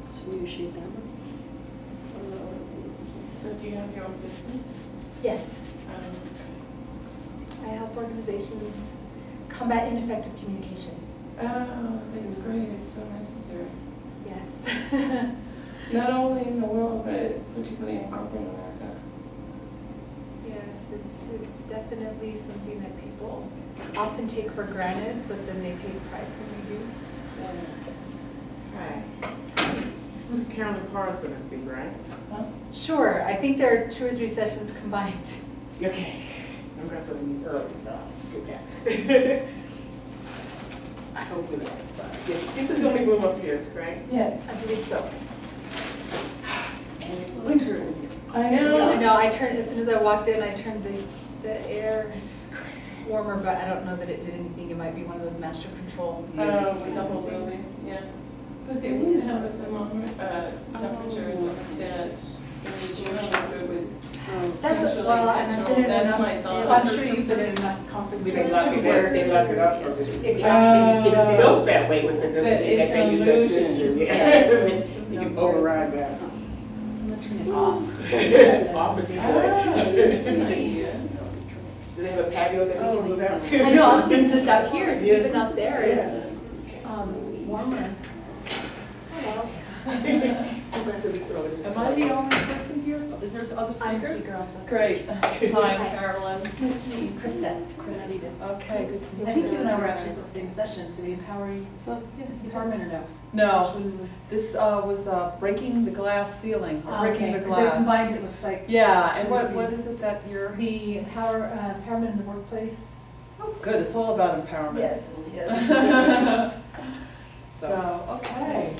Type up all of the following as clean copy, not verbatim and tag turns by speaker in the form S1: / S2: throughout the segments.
S1: So you shade that one?
S2: So do you have your own business?
S3: Yes,
S2: Um,
S3: I help organizations combat ineffective communication.
S2: Oh, that's great, it's so necessary.
S3: Yes.
S2: Not only in the world, but particularly in corporate America.
S3: Yes, it's definitely something that people often take for granted, but then they pay the price when they do.
S4: Hi. This is Carolyn Carr's going to speak, right?
S3: Sure, I think there are 2 or 3 sessions combined.
S4: Okay. I'm going to have to leave early, so I'll scoot back. I hope we're in the right spot. Yes, this is the only room up here, right?
S2: Yes.
S3: I believe so.
S4: And it's winter in here.
S2: I
S3: I
S2: know.
S3: know, I turned, as soon as I walked in, I turned the air
S4: This is crazy.
S3: warmer, but I don't know that it did anything. It might be one of those master control.
S2: With the whole building, yeah. But they wouldn't have a thermometer, temperature instead. It was good with.
S3: That's,
S2: Centrally
S3: well, and I've been in
S2: controlled.
S3: enough,
S2: That's my thought.
S3: well, I'm sure you've been in enough conference
S4: They
S3: rooms
S4: lock it
S3: too,
S4: up,
S3: where.
S4: they lock it up so that
S3: Exactly.
S4: it's built that way with the,
S2: But it's
S4: they
S2: an
S4: use that
S2: illusion.
S4: system.
S2: Yes.
S4: You can override that.
S3: I'm gonna turn it off.
S4: Opposite
S2: Ah, that's an
S4: way.
S2: idea.
S4: Do they have a patio that we can move out to?
S3: I know, I was thinking just out here, 'cause
S4: Yeah.
S3: even out there,
S4: Yeah.
S3: it's warmer. Hello.
S4: I'm going to leave early.
S5: Am I the only person here? Is there other
S3: I'm a
S5: speakers?
S3: speaker also.
S5: Great. Hi, I'm Carolyn.
S3: Nice to meet you, Krista. Krista.
S5: Okay, good to meet you.
S6: I think you and I were actually at the same session for the empowering department or no?
S5: No, this was breaking the glass ceiling, or breaking the
S3: Because they
S5: glass.
S3: combined it with like.
S5: Yeah, and what is it that you're?
S3: The empowerment in the workplace.
S5: Oh, good, it's all about empowerment.
S3: Yes.
S5: So, okay,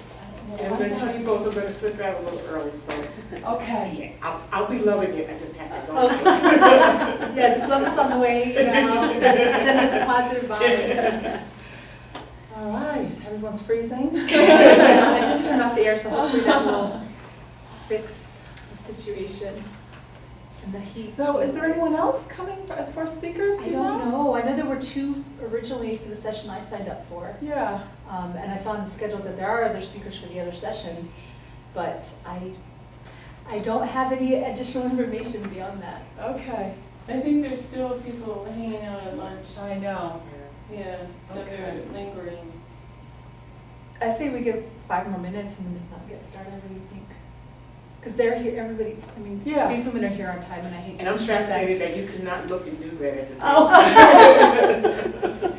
S4: And I'm going to tell you both, we're going to slip out a little early, so
S5: okay.
S4: yeah, I'll be loving it, I just have to go.
S3: Okay. Yeah, just love us on the way, you know, send us positive vibes.
S5: All right, everyone's freezing.
S3: I just turned off the air, so hopefully that will fix the situation and the heat.
S5: So is there anyone else coming as far as speakers, do
S3: I
S5: you
S3: don't know. I know there were 2 originally for the session I signed up for.
S5: Yeah,
S3: And I saw on the schedule that there are other speakers for the other sessions, but I don't have any additional information beyond that.
S5: okay,
S2: I think there's still people hanging out at lunch.
S5: I know.
S2: Yeah, so they're lingering.
S3: I say we give 5 more minutes and then not get started. What do you think? Because they're here, everybody, I mean,
S5: Yeah.
S3: these women are here on time and I hate to
S4: And I'm
S3: disrespect.
S4: fascinated that you could not look and do that at the same
S3: Oh.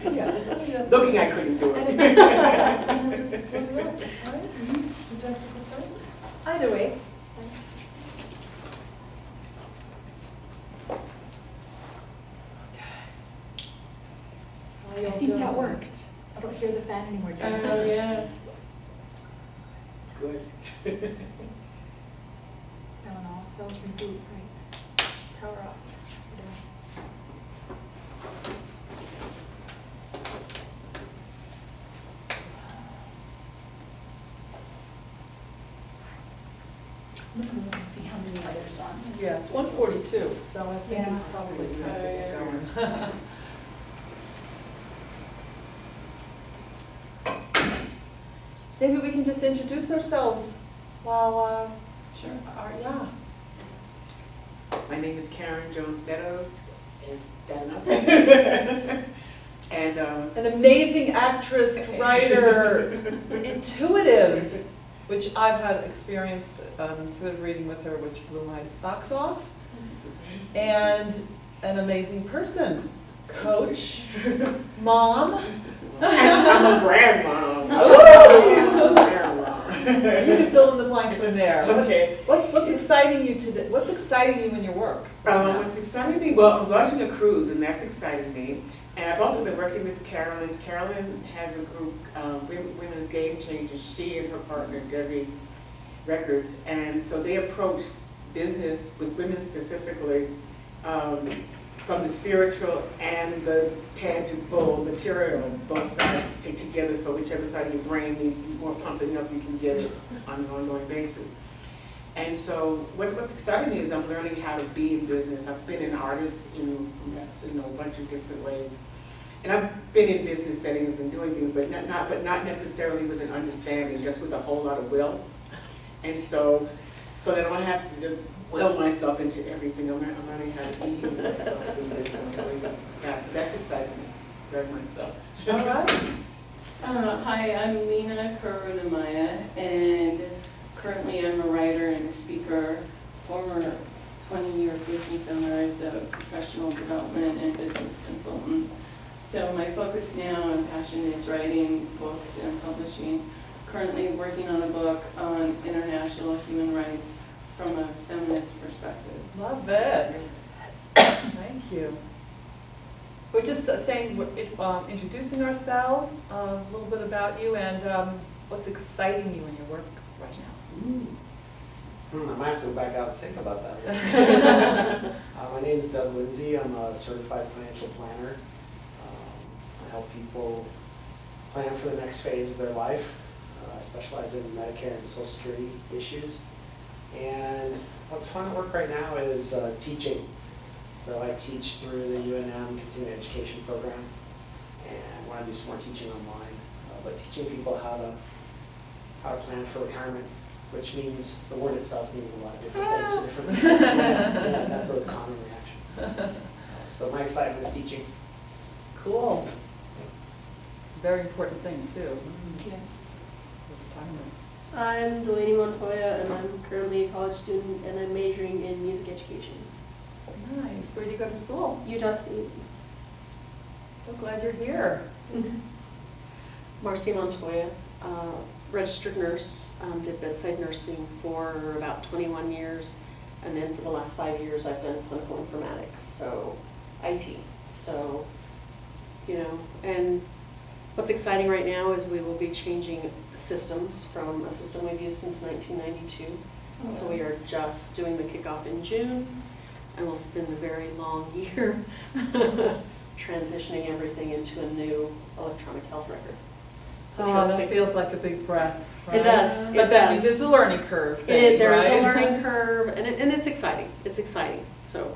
S4: time.
S5: Yeah, that's-
S4: Looking, I couldn't do
S5: And if
S4: it.
S5: it's not us, then we'll just split it up, right? Would you like to go first?
S3: Either way. I think that worked. I don't hear the fan anymore, Jen.
S2: Oh, yeah.
S4: Good.
S3: No, no, spells reboot, right? Power off. Look and see how many others on.
S5: Yes, 1:42, so I think
S3: Yeah.
S5: it's probably good.
S2: Oh, yeah.
S5: Maybe we can just introduce ourselves while,
S2: Sure.
S5: yeah.
S4: My name is Karen Jones Meadows. Is that enough? And
S5: An amazing actress, writer, intuitive, which I've had experienced intuitive reading with her, which blew my socks off, and an amazing person, coach, mom.
S4: I'm a grandma.
S5: Ooh.
S4: Grandma.
S5: You can fill in the blank from there.
S4: Okay.
S5: What's exciting you today? What's exciting you in your work?
S4: What's exciting me? Well, I'm launching a cruise, and that's exciting me. And I've also been working with Carolyn. Carolyn has a group, Women's Game Changers. She and her partner, Debbie Records. And so they approach business with women specifically from the spiritual and the tangible material, both sides to take together, so whichever side of your brain needs more pumping up, you can get it on an ongoing basis. And so what's exciting is I'm learning how to be in business. I've been an artist in a bunch of different ways. And I've been in business settings and doing things, but not necessarily with an understanding, just with a whole lot of will. And so that I don't have to just will myself into everything. I'm learning how to ease myself in this and doing that. So that's exciting me very much so.
S5: All right.
S2: Hi, I'm Mina Karunamaya, and currently I'm a writer and a speaker, former 20-year business owner as a professional development and business consultant. So my focus now and passion is writing books and publishing. Currently working on a book on international human rights from a feminist perspective.
S5: Love it. Thank you. We're just introducing ourselves, a little bit about you, and what's exciting you in your work right now.
S7: I might have to go back out and think about that. My name is Doug Lindsay. I'm a certified financial planner. I help people plan for the next phase of their life. I specialize in Medicare and Social Security issues. And what's fun at work right now is teaching. So I teach through the UNM Continuing Education Program, and want to do some more teaching online. But teaching people how to plan for retirement, which means the word itself means a lot of different things to different people. Yeah, that's a common reaction. So my excitement is teaching.
S5: Cool. Very important thing too.
S1: Yes.
S5: Retirement.
S1: I'm Delaney Montoya, and I'm currently a college student, and I'm majoring in music education.
S5: Nice. Where do you go to school?
S1: Utah State.
S5: So glad you're here.
S1: Marcy Montoya, registered nurse, did bedside nursing for about 21 years, and then for the last 5 years I've done clinical informatics, so IT. So, and what's exciting right now is we will be changing systems from a system we've used since 1992. So we are just doing the kickoff in June, and we'll spend a very long year transitioning everything into a new electronic health record. So
S5: Oh, that feels like a big breath, right?
S1: It does,
S5: But
S1: it
S5: that
S1: does.
S5: means there's a learning curve thing,
S1: There is a
S5: right?
S1: learning curve, and it's exciting. It's exciting. So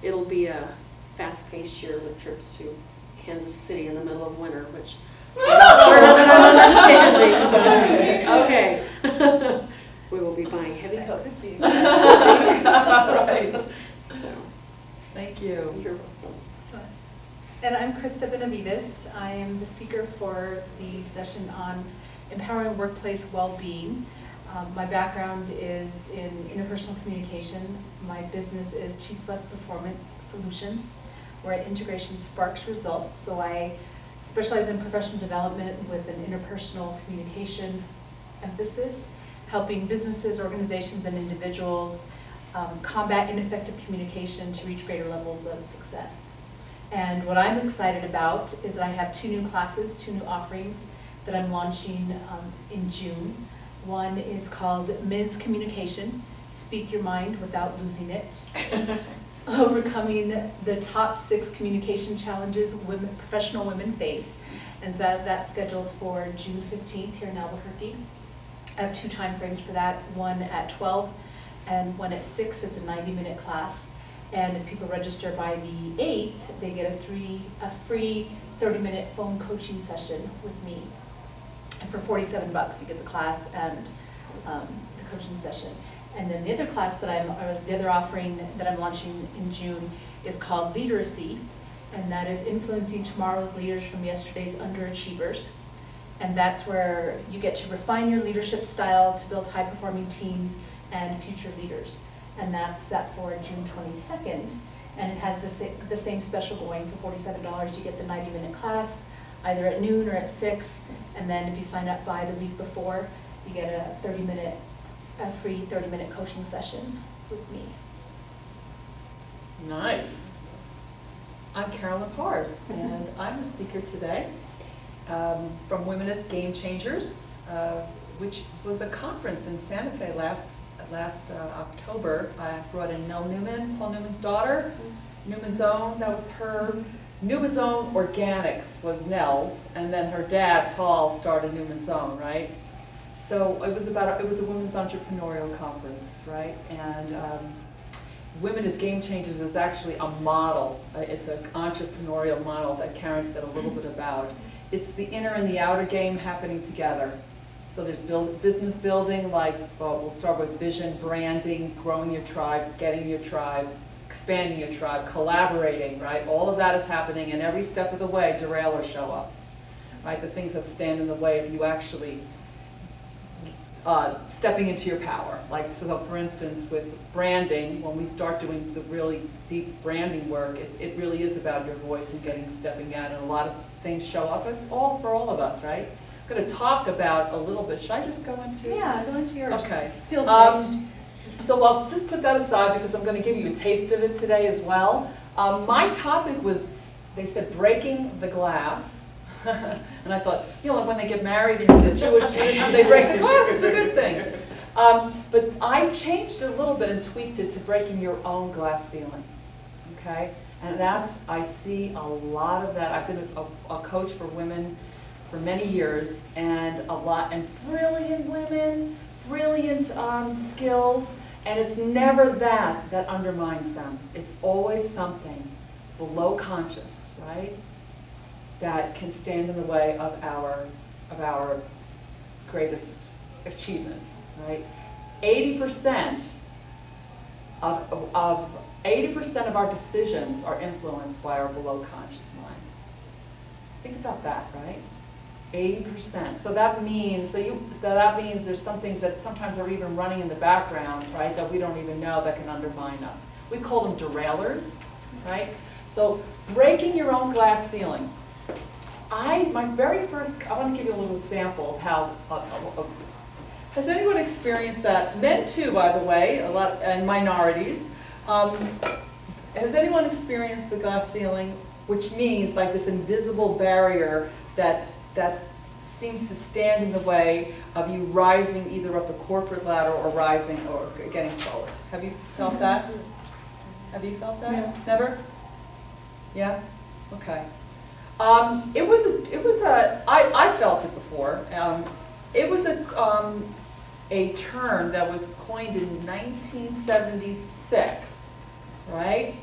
S1: it'll be a fast-paced year with trips to Kansas City in the middle of winter, which I'm not sure that I'm understanding, but okay. We will be buying heavy coats.
S5: Right.
S1: So,
S5: Thank you.
S1: you're welcome.
S3: And I'm Krista Benavides. I am the speaker for the session on empowering workplace well-being. My background is in interpersonal communication. My business is Cheese Bus Performance Solutions, where integration sparks results. So I specialize in professional development with an interpersonal communication emphasis, helping businesses, organizations, and individuals combat ineffective communication to reach greater levels of success. And what I'm excited about is that I have 2 new classes, 2 new offerings that I'm launching in June. One is called Ms. Communication, Speak Your Mind Without Losing It. Overcoming the top 6 communication challenges professional women face. And so that's scheduled for June 15th here in Albuquerque. I have 2 time frames for that, one at 12 and one at 6. It's a 90-minute class. And if people register by the 8th, they get a free 30-minute phone coaching session with me. And for $47, you get the class and the coaching session. And then the other class the other offering that I'm launching in June is called Leaderacy, and that is influencing tomorrow's leaders from yesterday's underachievers. And that's where you get to refine your leadership style to build high-performing teams and future leaders. And that's set for June 22nd. And it has the same special going for $47. You get the 90-minute class, either at noon or at 6. And then if you sign up by the week before, you get a free 30-minute coaching session with me.
S5: Nice. I'm Carolyn Pars, and I'm the speaker today from Women as Game Changers, which was a conference in Santa Fe last October. I brought in Nell Newman, Paul Newman's daughter. Newman's Own, that was her. Newman's Own Organics was Nell's, and then her dad, Paul, started Newman's Own, right? So it was a women's entrepreneurial conference, right? And Women as Game Changers is actually a model. It's an entrepreneurial model that Karen said a little bit about. It's the inner and the outer game happening together. So there's business building, like, well, we'll start with vision, branding, growing your tribe, getting your tribe, expanding your tribe, collaborating, right? All of that is happening, and every step of the way, derailers show up, right? The things that stand in the way of you actually stepping into your power. Like, so for instance, with branding, when we start doing the really deep branding work, it really is about your voice and stepping out, and a lot of things show up. It's all for all of us, right? I'm going to talk about a little bit. Should I just go into?
S3: Yeah, go into yours.
S5: Okay.
S3: Feels right.
S5: So I'll just put that aside because I'm going to give you a taste of it today as well. My topic was, they said, breaking the glass. And I thought, you know, when they get married in the Jewish tradition, they break the glass. It's a good thing. But I changed it a little bit and tweaked it to breaking your own glass ceiling. Okay? And that's, I see a lot of that. I've been a coach for women for many years, and brilliant women, brilliant skills, and it's never that undermines them. It's always something below conscious, right, that can stand in the way of our greatest achievements, right? 80% of 80% of our decisions are influenced by our below conscious mind. Think about that, right? 80%. So that means there's some things that sometimes are even running in the background, right, that we don't even know that can undermine us. We call them derailers, right? So breaking your own glass ceiling. I want to give you a little example of how. Has anyone experienced that? Men too, by the way, and minorities. Has anyone experienced the glass ceiling, which means like this invisible barrier that seems to stand in the way of you rising either up the corporate ladder or rising or getting forward? Have you felt that? Have you felt that?
S6: Yeah.
S5: Never? Yeah? Okay. I felt it before. It was a term that was coined in 1976, right?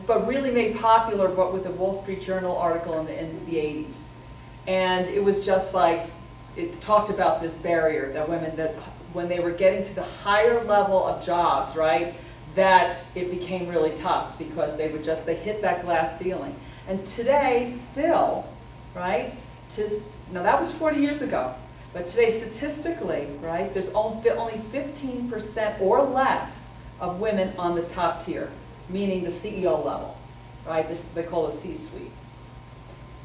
S5: But really made popular with the Wall Street Journal article in the 80s. And it was just like, it talked about this barrier that women, that when they were getting to the higher level of jobs, right, that it became really tough because they hit that glass ceiling. And today, still, right, now that was 40 years ago, but today statistically, right, there's only 15% or less of women on the top tier, meaning the CEO level, right, they call it C-suite.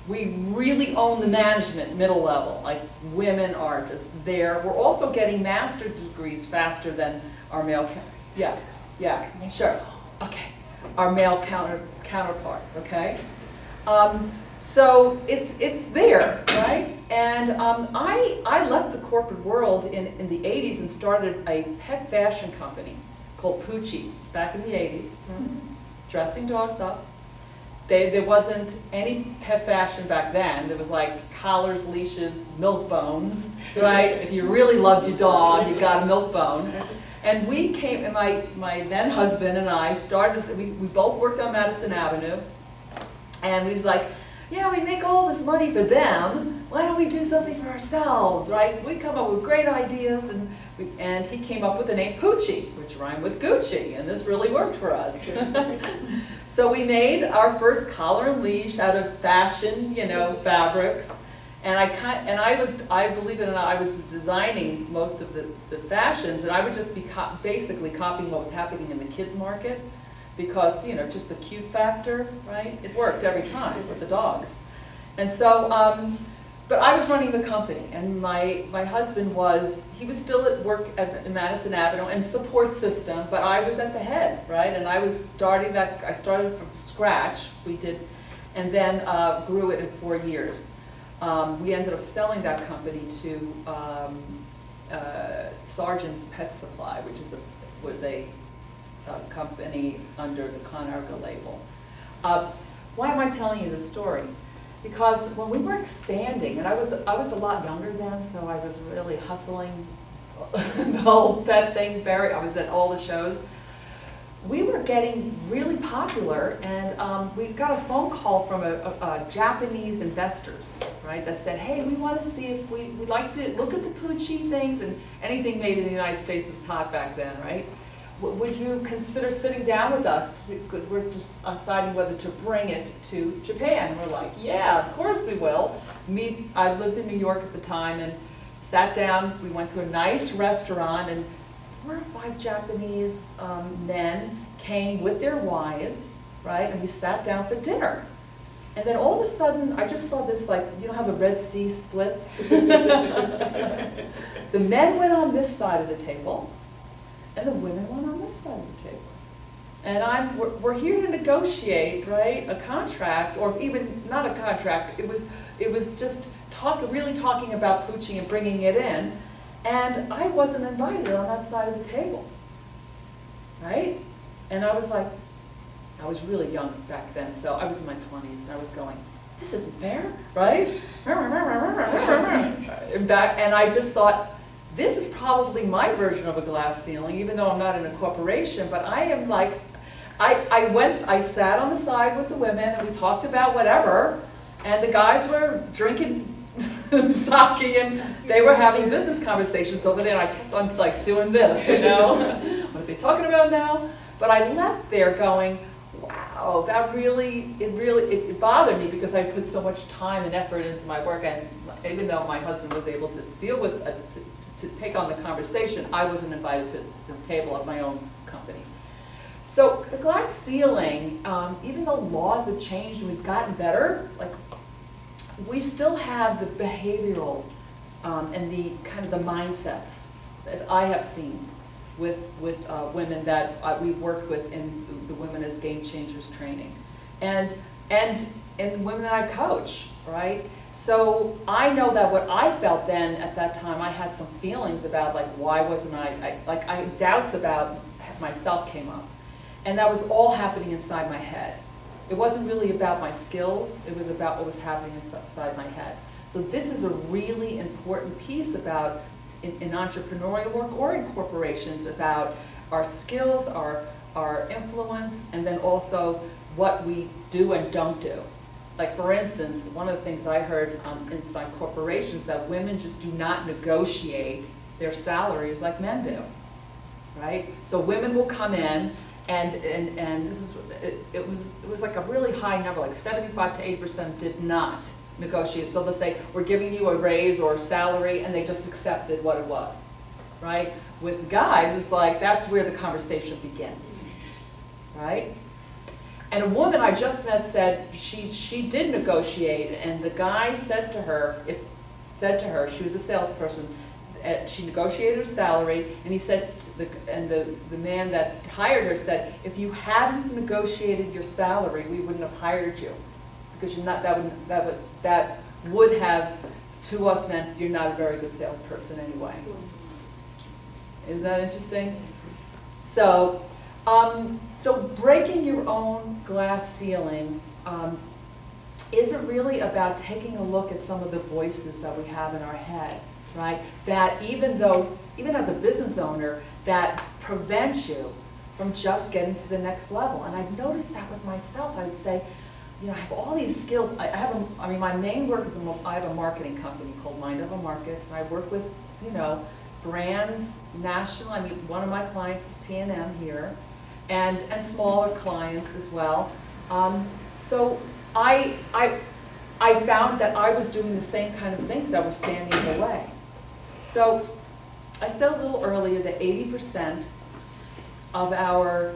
S5: We really own the management middle level, like women are just there. We're also getting master's degrees faster than our male, sure, okay, our male counterparts, okay? So it's there, right? And I left the corporate world in the 80s and started a pet fashion company called Poochie back in the 80s, dressing dogs up. There wasn't any pet fashion back then. There was like collars, leashes, milk bones, right? If you really loved your dog, you got a milk bone. And we came, and my then husband and I started, we both worked on Madison Avenue. And we was like, yeah, we make all this money for them. Why don't we do something for ourselves, right? We come up with great ideas, and he came up with the name Poochie, which rhymed with Gucci, and this really worked for us. So we made our first collar and leash out of fashion, fabrics, and I believe it or not, I was designing most of the fashions, and I would just be basically copying what was happening in the kids market. Because, just the cute factor, right? It worked every time with the dogs. And so, but I was running the company, and my husband he was still at work at Madison Avenue and support system, but I was at the head, right? And I started from scratch, and then grew it in 4 years. We ended up selling that company to Sargent's Pet Supply, which was a company under the ConAgra label. Why am I telling you this story? Because when we were expanding, and I was a lot younger then, so I was really hustling the whole pet thing. I was at all the shows. We were getting really popular, and we got a phone call from a Japanese investors, right, that said, hey, we want to see if we'd like to look at the Pucci things, and anything made in the United States was hot back then, right? Would you consider sitting down with us, because we're just deciding whether to bring it to Japan? And we're like, yeah, of course we will. I lived in New York at the time, and sat down, we went to a nice restaurant, and 4 or 5 Japanese men came with their wives, right, and we sat down for dinner. And then all of a sudden, I just saw this, like, you know how the Red Sea splits? The men went on this side of the table, and the women went on this side of the table. And we're here to negotiate, right, a contract, or even not a contract. It was just really talking about Pucci and bringing it in. And I wasn't invited on that side of the table, right? And I was like, I was really young back then, so I was in my 20s, and I was going, this isn't fair, right? And I just thought, this is probably my version of a glass ceiling, even though I'm not in a corporation, but I am like, I sat on the side with the women, and we talked about whatever, and the guys were drinking sake, and they were having business conversations over there, and I kept on like doing this, you know? What are they talking about now? But I left there going, wow, it bothered me, because I put so much time and effort into my work, and even though my husband was able to deal with, to take on the conversation, I wasn't invited to the table of my own company. So the glass ceiling, even though laws have changed and we've gotten better, like, we still have the behavioral and the kind of the mindsets that I have seen with women that we've worked with in the Women as Game Changers training, and women that I coach, right? So I know that what I felt then at that time, I had some feelings about, like, why wasn't I doubts about myself came up, and that was all happening inside my head. It wasn't really about my skills, it was about what was happening inside my head. So this is a really important piece about, in entrepreneurial work or in corporations, about our skills, our influence, and then also what we do and don't do. Like, for instance, one of the things I heard inside corporations, that women just do not negotiate their salaries like men do, right? So women will come in, and this is, it was like a really high number, like 75 to 80% did not negotiate. So they'll say, we're giving you a raise or a salary, and they just accepted what it was, right? With guys, it's like, that's where the conversation begins, right? And a woman I just met said she did negotiate, and the guy said to her, she was a salesperson, she negotiated her salary, and he said, the man that hired her said, if you hadn't negotiated your salary, we wouldn't have hired you, because you're not, that would have to us meant you're not a very good salesperson anyway. Isn't that interesting? So, so breaking your own glass ceiling isn't really about taking a look at some of the voices that we have in our head, right? That even as a business owner, that prevents you from just getting to the next level. And I've noticed that with myself. I would say, you know, I have all these skills. I mean, my main work is I have a marketing company called Mind Over Markets, and I work with, you know, brands, national. I mean, one of my clients is P&M here, and smaller clients as well. So I found that I was doing the same kind of things that were standing in the way. So I said a little earlier that 80% of our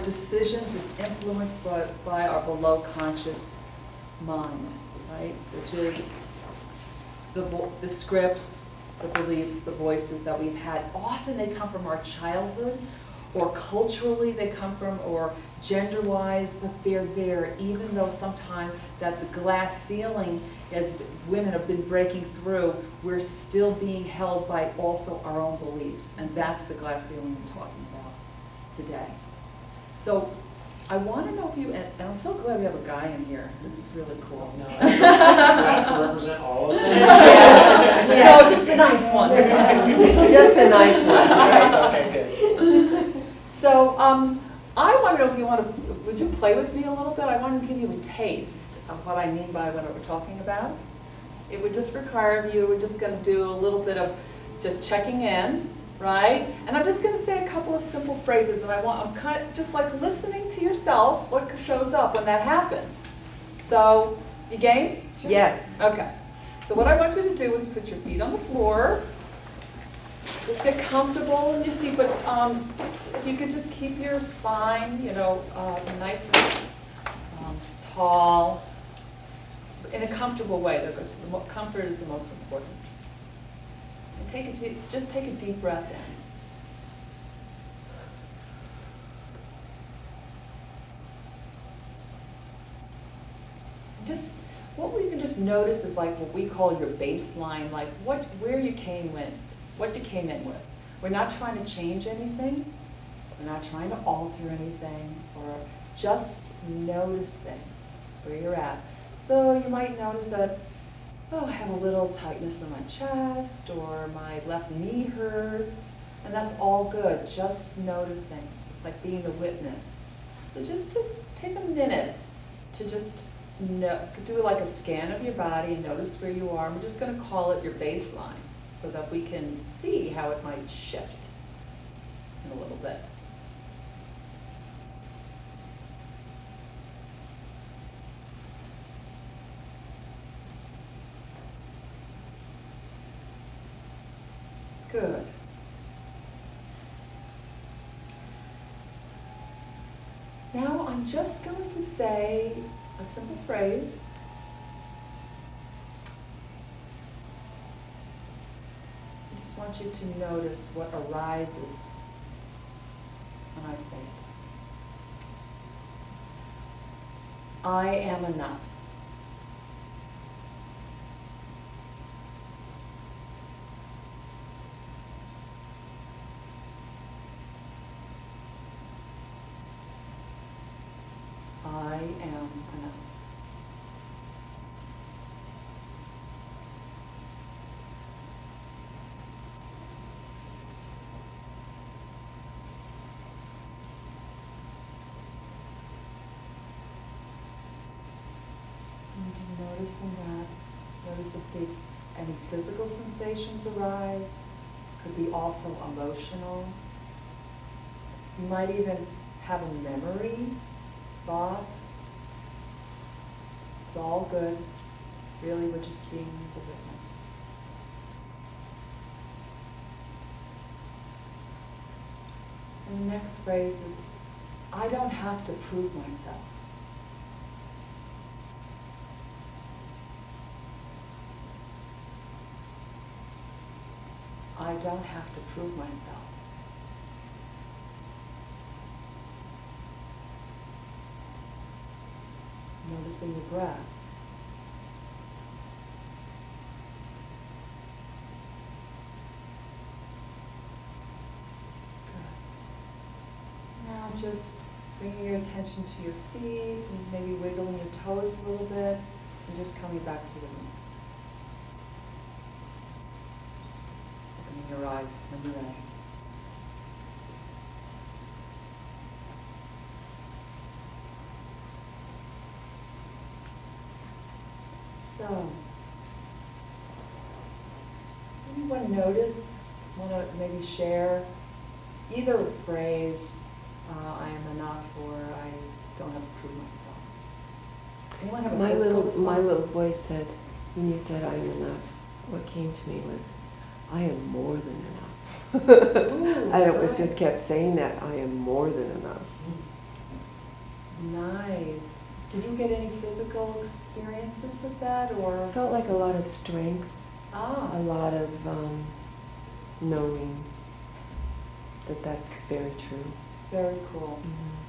S5: decisions is influenced by our below conscious mind, right? Which is the scripts, the beliefs, the voices that we've had. Often they come from our childhood, or culturally they come from, or gender-wise, but they're there, even though sometimes that the glass ceiling, as women have been breaking through, we're still being held by also our own beliefs. And that's the glass ceiling we're talking about today. So I want to know if you, and I'm so glad we have a guy in here. This is really cool.
S7: No, I have to represent all of them.
S5: Yeah. No, just the nice ones.
S8: Just the nice one.
S7: Okay, good.
S5: So, I want to know if you want to, would you play with me a little bit? I want to give you a taste of what I mean by what we're talking about. It would just require you, we're just going to do a little bit of just checking in, right? And I'm just going to say a couple of simple phrases, and I'm kind of just like listening to yourself, what shows up when that happens. So, you game?
S8: Yes.
S5: Okay. So what I want you to do is put your feet on the floor. Just get comfortable in your seat, but if you could just keep your spine, nice and tall, in a comfortable way, because comfort is the most important. And just take a deep breath in. Just what we can just notice is like what we call your baseline, like where you came in, what you came in with. We're not trying to change anything. We're not trying to alter anything. Or just noticing where you're at. So you might notice that, I have a little tightness in my chest, or my left knee hurts, and that's all good. Just noticing. It's like being a witness. So just take a minute to just do like a scan of your body and notice where you are. We're just going to call it your baseline so that we can see how it might shift in a little bit. Good. Now I'm just going to say a simple phrase. I just want you to notice what arises when I say it. I am enough. I am enough. And noticing that, notice if any physical sensations arise, could be also emotional. You might even have a memory, thought. It's all good. Really, we're just being the witness. And the next phrase is, I don't have to prove myself. I don't have to prove myself. Noticing your breath. Good. Now just bringing your attention to your feet and maybe wiggling your toes a little bit and just coming back to the room. Opening your eyes when you're ready. So, anyone notice, want to maybe share either phrase, I am enough, or I don't have to prove myself? Anyone have a
S8: My
S5: physical
S8: little
S5: response?
S8: voice said, when you said I am enough, what came to me was, I am more than enough.
S5: Ooh,
S8: And it was
S5: nice.
S8: just kept saying that, I am more than enough.
S5: Nice. Did you get any physical experiences with that, or?
S8: Felt like a lot of strength, a lot of knowing that that's very true.
S5: Very cool.
S8: Mhm.